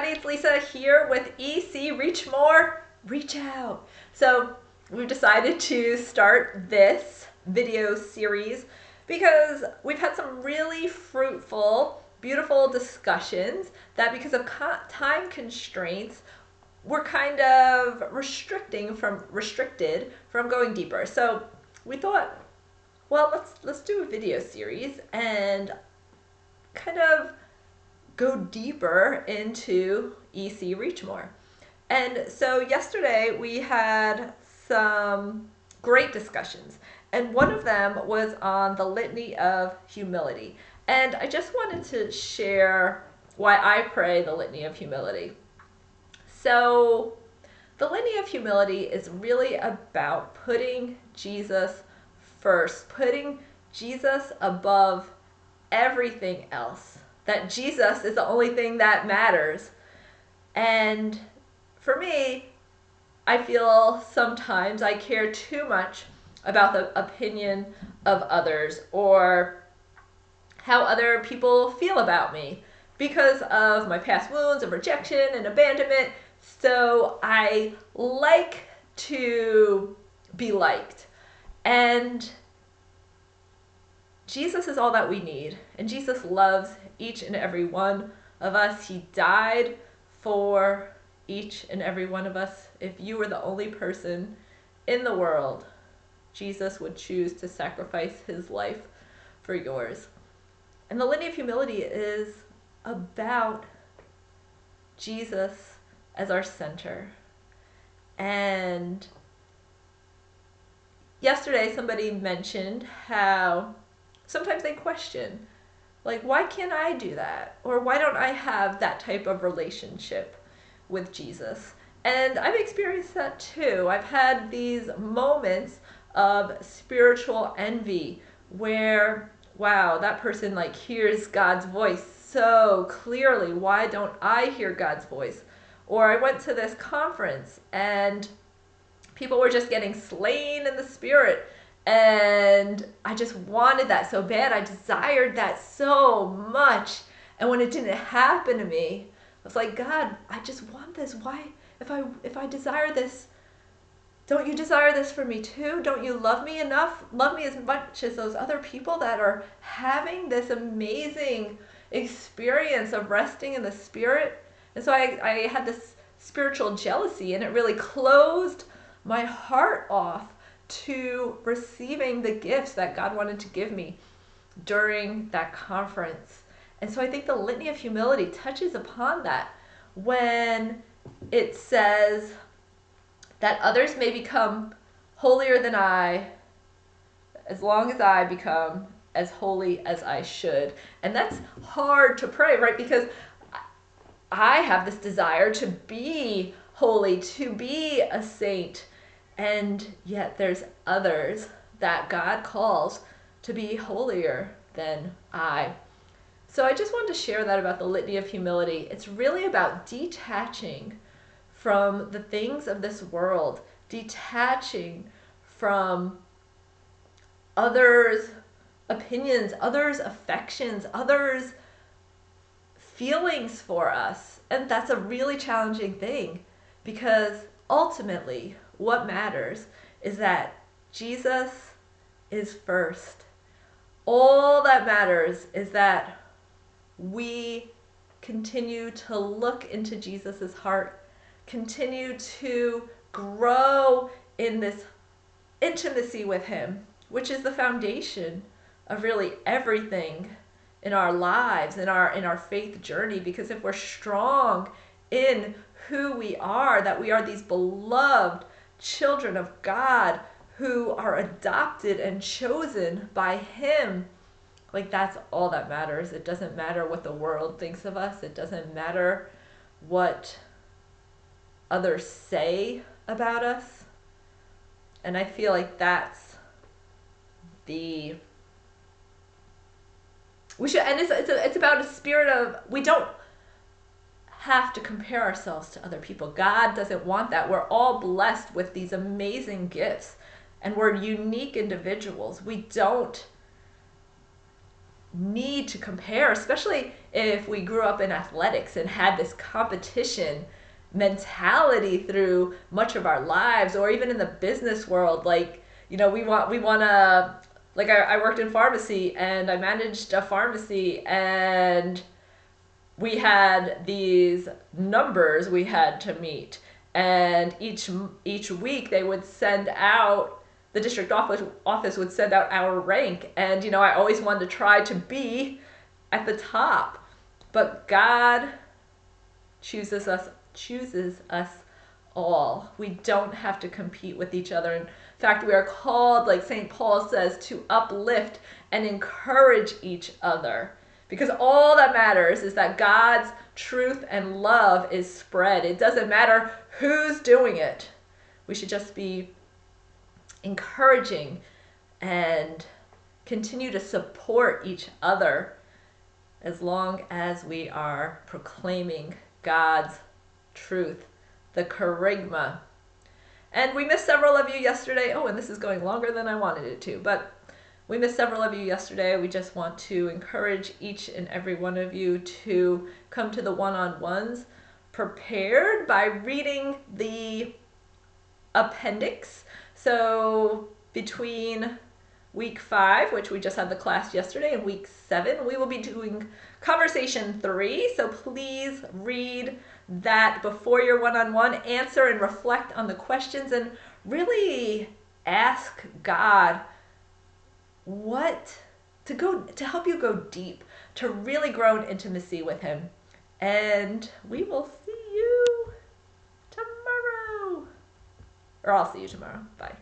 everybody, it's Lisa here with EC Reach More, Reach Out. So we've decided to start this video series because we've had some really fruitful, beautiful discussions that because of time constraints, we're kind of restricted from going deeper. So we thought, well, let's do a video series and kind of go deeper into EC Reach More. And so yesterday we had some great discussions, and one of them was on the Litany of Humility. And I just wanted to share why I pray the Litany of Humility. So the Litany of Humility is really about putting Jesus first, putting Jesus above everything else. That Jesus is the only thing that matters. And for me, I feel sometimes I care too much about the opinion of others or how other people feel about me because of my past wounds of rejection and abandonment. So I like to be liked. And Jesus is all that we need, and Jesus loves each and every one of us. He died for each and every one of us. If you were the only person in the world, Jesus would choose to sacrifice his life for yours. And the Litany of Humility is about Jesus as our center. And yesterday somebody mentioned how sometimes they question, like, why can't I do that? Or why don't I have that type of relationship with Jesus? And I've experienced that too. I've had these moments of spiritual envy where, wow, that person like hears God's voice so clearly. Why don't I hear God's voice? Or I went to this conference and people were just getting slain in the spirit. And I just wanted that so bad. I desired that so much. And when it didn't happen to me, I was like, God, I just want this. Why? If I desire this, don't you desire this for me too? Don't you love me enough? Love me as much as those other people that are having this amazing experience of resting in the spirit? And so I had this spiritual jealousy, and it really closed my heart off to receiving the gifts that God wanted to give me during that conference. And so I think the Litany of Humility touches upon that when it says that others may become holier than I as long as I become as holy as I should. And that's hard to pray, right? Because I have this desire to be holy, to be a saint. And yet there's others that God calls to be holier than I. So I just wanted to share that about the Litany of Humility. It's really about detaching from the things of this world, detaching from others' opinions, others' affections, others' feelings for us. And that's a really challenging thing because ultimately, what matters is that Jesus is first. All that matters is that we continue to look into Jesus's heart, continue to grow in this intimacy with him, which is the foundation of really everything in our lives, in our faith journey. Because if we're strong in who we are, that we are these beloved children of God who are adopted and chosen by him, like that's all that matters. It doesn't matter what the world thinks of us. It doesn't matter what others say about us. And I feel like that's we should, and it's about a spirit of, we don't have to compare ourselves to other people. God doesn't want that. We're all blessed with these amazing gifts, and we're unique individuals. We don't need to compare, especially if we grew up in athletics and had this competition mentality through much of our lives, or even in the business world. Like, we want to, like, I worked in pharmacy and I managed a pharmacy, and we had these numbers we had to meet, and each week they would send out, the district office would send out our rank, and I always wanted to try to be at the top. But God chooses us all. We don't have to compete with each other. In fact, we are called, like St. Paul says, to uplift and encourage each other. Because all that matters is that God's truth and love is spread. It doesn't matter who's doing it. We should just be encouraging and continue to support each other as long as we are proclaiming God's truth, the kerygma. And we missed several of you yesterday. Oh, and this is going longer than I wanted it to, but we missed several of you yesterday. We just want to encourage each and every one of you to come to the one-on-ones prepared by reading the appendix. So between week 5, which we just had the class yesterday, and week 7, we will be doing conversation 3. So please read that before your one-on-one. Answer and reflect on the questions, and really ask God to help you go deep, to really grow in intimacy with Him. And we will see you tomorrow. Or I'll see you tomorrow. Bye.